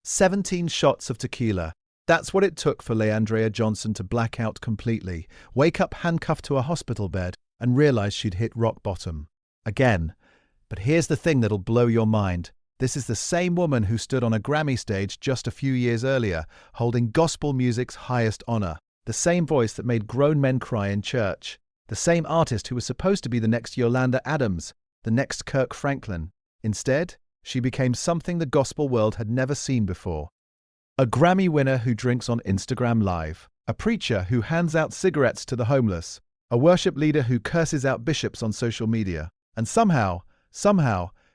17 shots of tequila. That's what it took for Andria Johnson to black out completely, wake up handcuffed to a hospital bed, and realize she'd hit rock bottom. Again. But here's the thing that'll blow your mind. This is the same woman who stood on a Grammy stage just a few years earlier, holding gospel music's highest honor. The same voice that made grown men cry in church. The same artist who was supposed to be the next Yolanda Adams, the next Kirk Franklin. Instead, she became something the gospel world had never seen before. A Grammy winner who drinks on Instagram Live. A preacher who hands out cigarettes to the homeless. A worship leader who curses out bishops on social media. And somehow,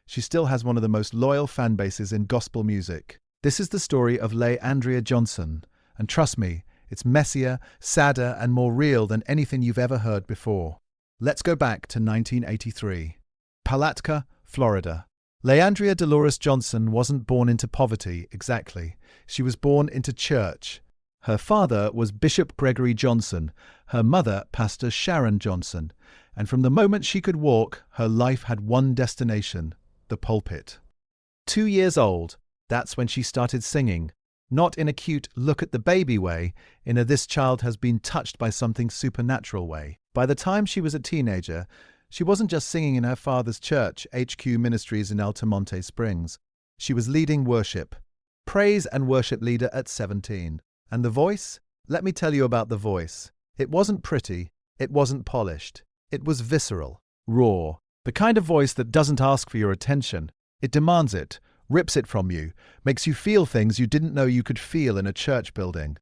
she still has one of the most loyal fan bases in gospel music. This is the story of Andria Johnson. And trust me, it's messier, sadder, and more real than anything you've ever heard before. Let's go back to 1983. Palatka, Florida. Andria Dolores Johnson wasn't born into poverty, exactly. She was born into church. Her father was Bishop Gregory Johnson, her mother Pastor Sharon Johnson, and from the moment she could walk, her life had one destination, the pulpit. 2 years old, that's when she started singing. Not in a cute look at the baby way, in a this child has been touched by something supernatural way. By the time she was a teenager, she wasn't just singing in her father's church, HQ Ministries in Altamonte Springs. She was leading worship. Praise and worship leader at 17. And the voice? Let me tell you about the voice. It wasn't pretty. It wasn't polished. It was visceral, raw. The kind of voice that doesn't ask for your attention. It demands it, rips it from you, makes you feel things you didn't know you could feel in a church building.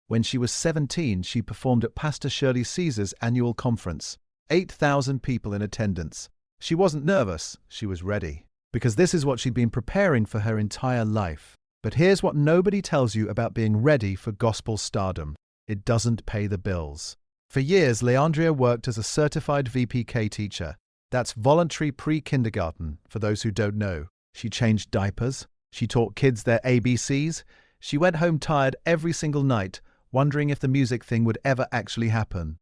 When she was 17, she performed at Pastor Shirley Caesar's annual conference. 8,000 people in attendance. She wasn't nervous, she was ready. Because this is what she'd been preparing for her entire life. But here's what nobody tells you about being ready for gospel stardom. It doesn't pay the bills. For years, Andria worked as a certified VPK teacher. That's voluntary pre-kindergarten, for those who don't know. She changed diapers. She taught kids their ABCs. She went home tired every single night, wondering if the music thing would ever actually happen.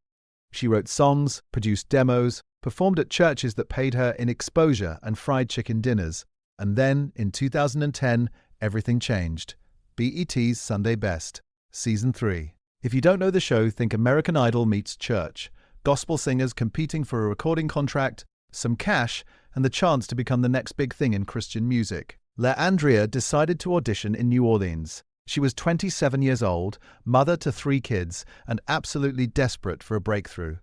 She wrote songs, produced demos, performed at churches that paid her in exposure and fried chicken dinners. And then, in 2010, everything changed. BET's Sunday Best, Season 3. If you don't know the show, think American Idol meets church. Gospel singers competing for a recording contract, some cash, and the chance to become the next big thing in Christian music. Andria decided to audition in New Orleans. She was 27 years old, mother to 3 kids, and absolutely desperate for a breakthrough.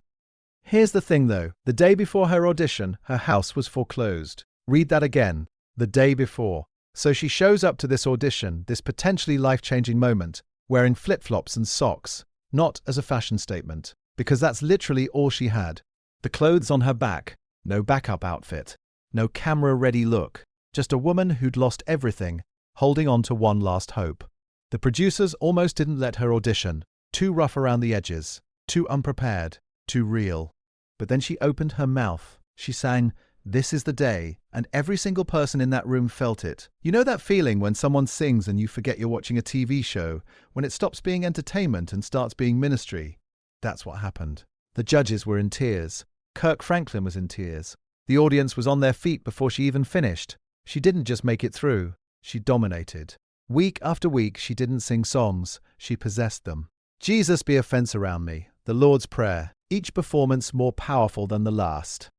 Here's the thing though, the day before her audition, her house was foreclosed. Read that again, the day before. So she shows up to this audition, this potentially life-changing moment, wearing flip-flops and socks, not as a fashion statement, because that's literally all she had. The clothes on her back, no backup outfit, no camera-ready look, just a woman who'd lost everything, holding on to one last hope. The producers almost didn't let her audition, too rough around the edges, too unprepared, too real. But then she opened her mouth. She sang, "This is the day," and every single person in that room felt it. You know that feeling when someone sings and you forget you're watching a TV show, when it stops being entertainment and starts being ministry? That's what happened. The judges were in tears. Kirk Franklin was in tears. The audience was on their feet before she even finished. She didn't just make it through, she dominated. Week after week, she didn't sing songs, she possessed them. Jesus be a fence around me, the Lord's Prayer, each performance more powerful than the last.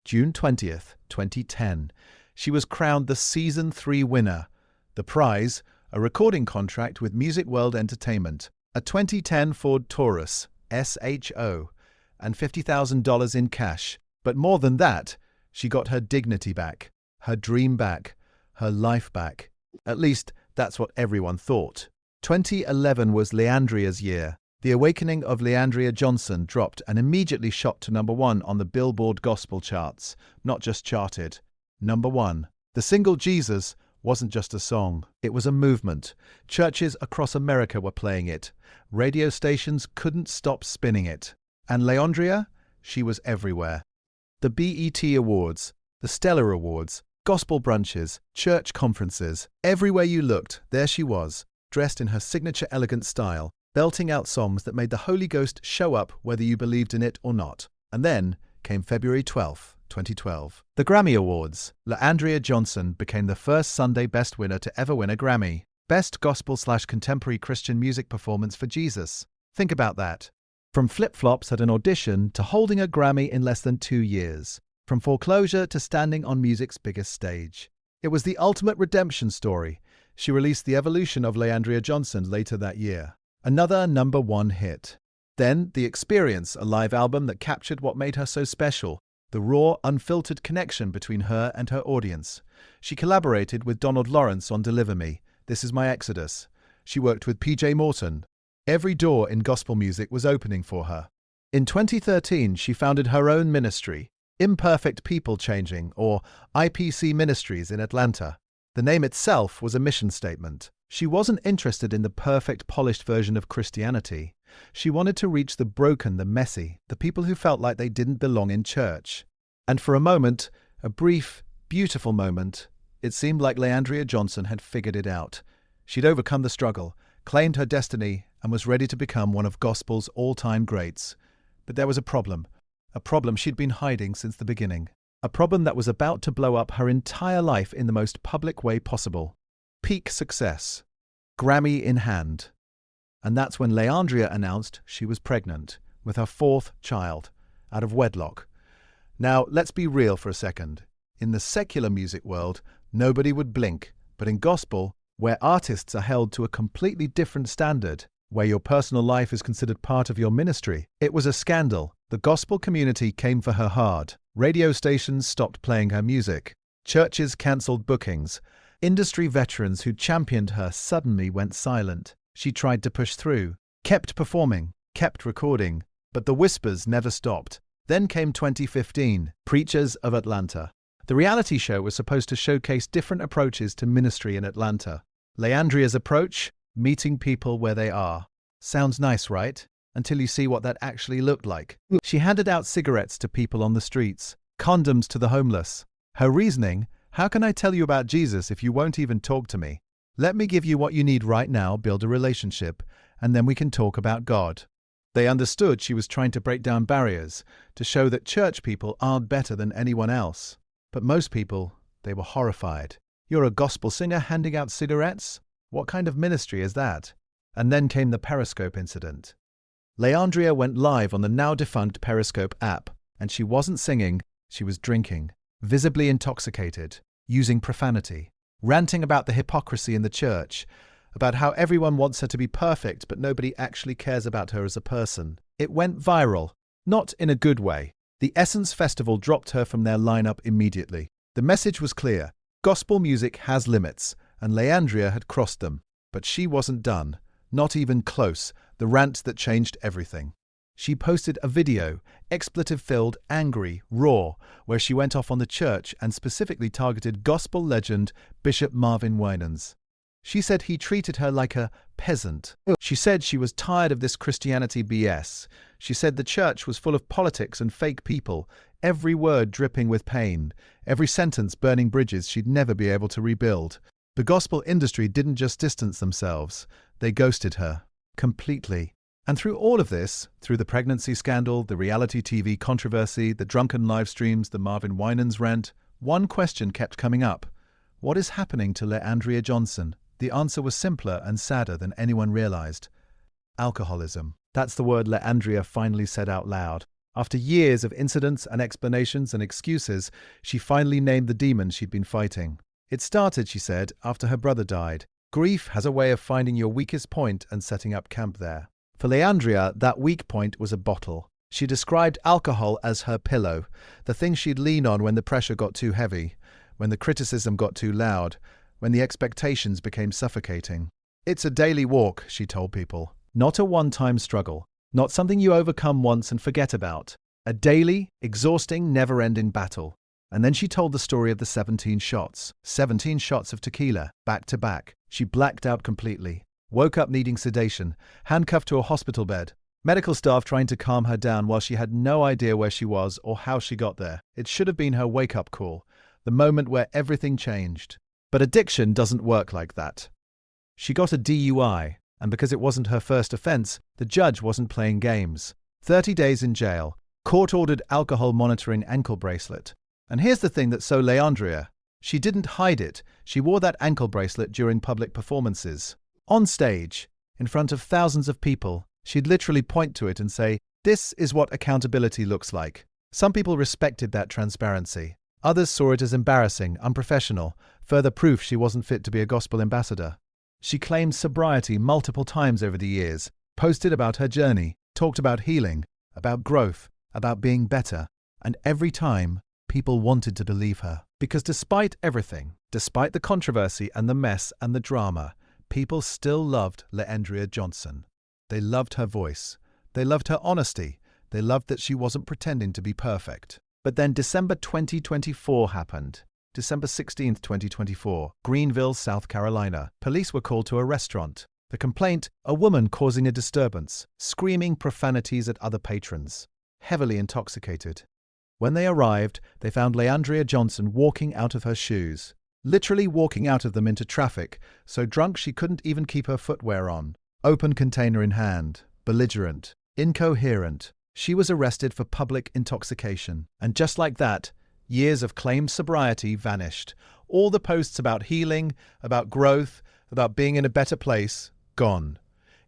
June 20th, 2010, she was crowned the Season 3 winner. The prize, a recording contract with Music World Entertainment, a 2010 Ford Taurus, SHO, and $50,000 in cash. But more than that, she got her dignity back, her dream back, her life back. At least, that's what everyone thought. 2011 was Andria's year. The Awakening of Andria Johnson dropped and immediately shot to #1 on the Billboard Gospel charts, not just charted. #1. The single Jesus wasn't just a song, it was a movement. Churches across America were playing it. Radio stations couldn't stop spinning it. And Andria, she was everywhere. The BET Awards, the Stellar Awards, gospel brunches, church conferences, everywhere you looked, there she was, dressed in her signature elegant style, belting out songs that made the Holy Ghost show up whether you believed in it or not. And then came February 12th, 2012. The Grammy Awards. Andria Johnson became the first Sunday Best winner to ever win a Grammy. Best Gospel/Contemporary Christian Music Performance for Jesus. Think about that. From flip-flops at an audition to holding a Grammy in less than 2 years. From foreclosure to standing on music's biggest stage. It was the ultimate redemption story. She released The Evolution of Andria Johnson later that year. Another #1 hit. Then The Experience, a live album that captured what made her so special. The raw, unfiltered connection between her and her audience. She collaborated with Donald Lawrence on Deliver Me, This Is My Exodus. She worked with PJ Morton. Every door in gospel music was opening for her. In 2013, she founded her own ministry, Imperfect People Changing, or IPC Ministries in Atlanta. The name itself was a mission statement. She wasn't interested in the perfect, polished version of Christianity. She wanted to reach the broken, the messy, the people who felt like they didn't belong in church. And for a moment, a brief, beautiful moment, it seemed like Andria Johnson had figured it out. She'd overcome the struggle, claimed her destiny, and was ready to become one of gospel's all-time greats. But there was a problem she'd been hiding since the beginning. A problem that was about to blow up her entire life in the most public way possible. Peak success. Grammy in hand. And that's when Andria announced she was pregnant with her 4th child, out of wedlock. Now, let's be real for a second. In the secular music world, nobody would blink. But in gospel, where artists are held to a completely different standard, where your personal life is considered part of your ministry, it was a scandal. The gospel community came for her hard. Radio stations stopped playing her music. Churches cancelled bookings. Industry veterans who championed her suddenly went silent. She tried to push through, kept performing, kept recording, but the whispers never stopped. Then came 2015, Preachers of Atlanta. The reality show was supposed to showcase different approaches to ministry in Atlanta. Andria's approach, meeting people where they are. Sounds nice, right? Until you see what that actually looked like. She handed out cigarettes to people on the streets, condoms to the homeless. Her reasoning, how can I tell you about Jesus if you won't even talk to me? Let me give you what you need right now, build a relationship, and then we can talk about God. They understood she was trying to break down barriers, to show that church people aren't better than anyone else. But most people, they were horrified. You're a gospel singer handing out cigarettes? What kind of ministry is that? And then came the Periscope incident. Andria went live on the now-defunct Periscope app, and she wasn't singing, she was drinking, visibly intoxicated, using profanity, ranting about the hypocrisy in the church, about how everyone wants her to be perfect but nobody actually cares about her as a person. It went viral, not in a good way. The Essence Festival dropped her from their lineup immediately. The message was clear. Gospel music has limits, and Andria had crossed them. But she wasn't done. Not even close. The rant that changed everything. She posted a video, expletive-filled, angry, raw, where she went off on the church and specifically targeted gospel legend Bishop Marvin Winans. She said he treated her like a peasant. She said she was tired of this Christianity BS. She said the church was full of politics and fake people, every word dripping with pain, every sentence burning bridges she'd never be able to rebuild. The gospel industry didn't just distance themselves, they ghosted her. Completely. And through all of this, through the pregnancy scandal, the reality TV controversy, the drunken live streams, the Marvin Winans rant, one question kept coming up. What is happening to Andria Johnson? The answer was simpler and sadder than anyone realized. Alcoholism. That's the word Andria finally said out loud. After years of incidents and explanations and excuses, she finally named the demon she'd been fighting. It started, she said, after her brother died. Grief has a way of finding your weakest point and setting up camp there. For Andria, that weak point was a bottle. She described alcohol as her pillow, the thing she'd lean on when the pressure got too heavy, when the criticism got too loud, when the expectations became suffocating. It's a daily walk, she told people. Not a one-time struggle. Not something you overcome once and forget about. A daily, exhausting, never-ending battle. And then she told the story of the 17 shots. 17 shots of tequila, back to back. She blacked out completely. Woke up needing sedation, handcuffed to a hospital bed. Medical staff trying to calm her down while she had no idea where she was or how she got there. It should have been her wake-up call. The moment where everything changed. But addiction doesn't work like that. She got a DUI, and because it wasn't her first offense, the judge wasn't playing games. 30 days in jail, court-ordered alcohol monitoring ankle bracelet. And here's the thing that so Andria, She didn't hide it. She wore that ankle bracelet during public performances. On stage, in front of thousands of people, she'd literally point to it and say, "This is what accountability looks like." Some people respected that transparency. Others saw it as embarrassing, unprofessional, further proof she wasn't fit to be a gospel ambassador. She claimed sobriety multiple times over the years, posted about her journey, talked about healing, about growth, about being better, and every time, people wanted to believe her. Because despite everything, despite the controversy and the mess and the drama, people still loved Andria Johnson. They loved her voice. They loved her honesty. They loved that she wasn't pretending to be perfect. But then December 2024 happened. December 16th, 2024, Greenville, South Carolina. Police were called to a restaurant. The complaint, a woman causing a disturbance, screaming profanities at other patrons, heavily intoxicated. When they arrived, they found Andria Johnson walking out of her shoes, literally walking out of them into traffic, so drunk she couldn't even keep her footwear on. Open container in hand, belligerent, incoherent. She was arrested for public intoxication. And just like that, years of claimed sobriety vanished. All the posts about healing, about growth, about being in a better place, gone.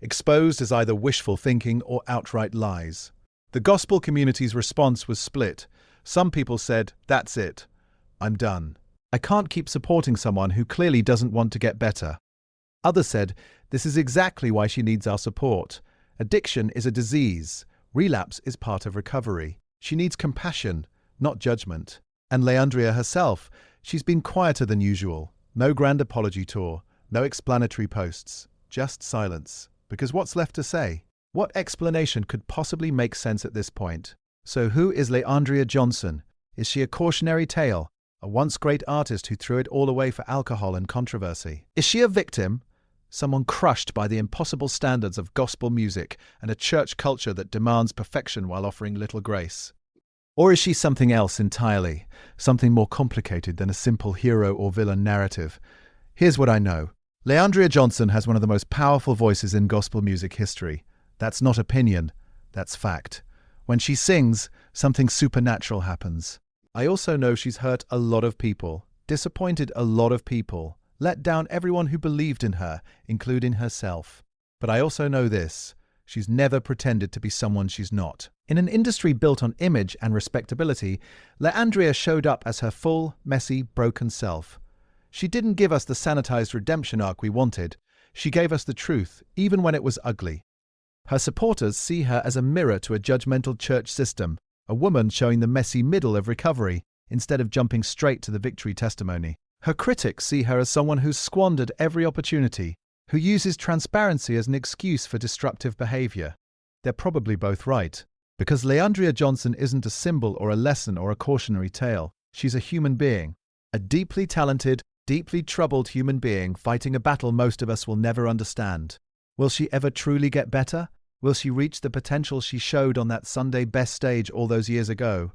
Exposed as either wishful thinking or outright lies. The gospel community's response was split. Some people said, "That's it. I'm done. I can't keep supporting someone who clearly doesn't want to get better." Others said, "This is exactly why she needs our support. Addiction is a disease. Relapse is part of recovery. She needs compassion, not judgment." And Andria herself, she's been quieter than usual. No grand apology tour, no explanatory posts, just silence. Because what's left to say? What explanation could possibly make sense at this point? So who is Andria Johnson? Is she a cautionary tale? A once great artist who threw it all away for alcohol and controversy? Is she a victim? Someone crushed by the impossible standards of gospel music and a church culture that demands perfection while offering little grace? Or is she something else entirely? Something more complicated than a simple hero or villain narrative? Here's what I know. Andria Johnson has one of the most powerful voices in gospel music history. That's not opinion, that's fact. When she sings, something supernatural happens. I also know she's hurt a lot of people, disappointed a lot of people, let down everyone who believed in her, including herself. But I also know this: she's never pretended to be someone she's not. In an industry built on image and respectability, Andria showed up as her full, messy, broken self. She didn't give us the sanitized redemption arc we wanted. She gave us the truth, even when it was ugly. Her supporters see her as a mirror to a judgmental church system, a woman showing the messy middle of recovery instead of jumping straight to the victory testimony. Her critics see her as someone who's squandered every opportunity, who uses transparency as an excuse for destructive behavior. They're probably both right, because Andria Johnson isn't a symbol or a lesson or a cautionary tale. She's a human being, a deeply talented, deeply troubled human being fighting a battle most of us will never understand. Will she ever truly get better? Will she reach the potential she showed on that Sunday best stage all those years ago?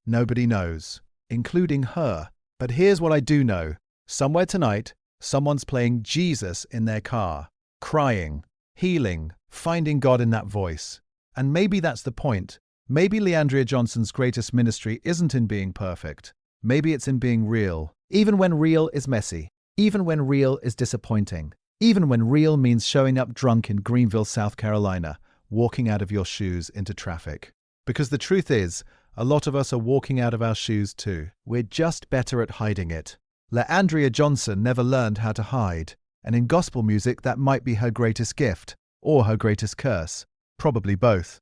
Nobody knows, including her. But here's what I do know. Somewhere tonight, someone's playing Jesus in their car, crying, healing, finding God in that voice. And maybe that's the point. Maybe Andria Johnson's greatest ministry isn't in being perfect. Maybe it's in being real. Even when real is messy. Even when real is disappointing. Even when real means showing up drunk in Greenville, South Carolina, walking out of your shoes into traffic. Because the truth is, a lot of us are walking out of our shoes too. We're just better at hiding it. Andria Johnson never learned how to hide. And in gospel music, that might be her greatest gift, or her greatest curse. Probably both.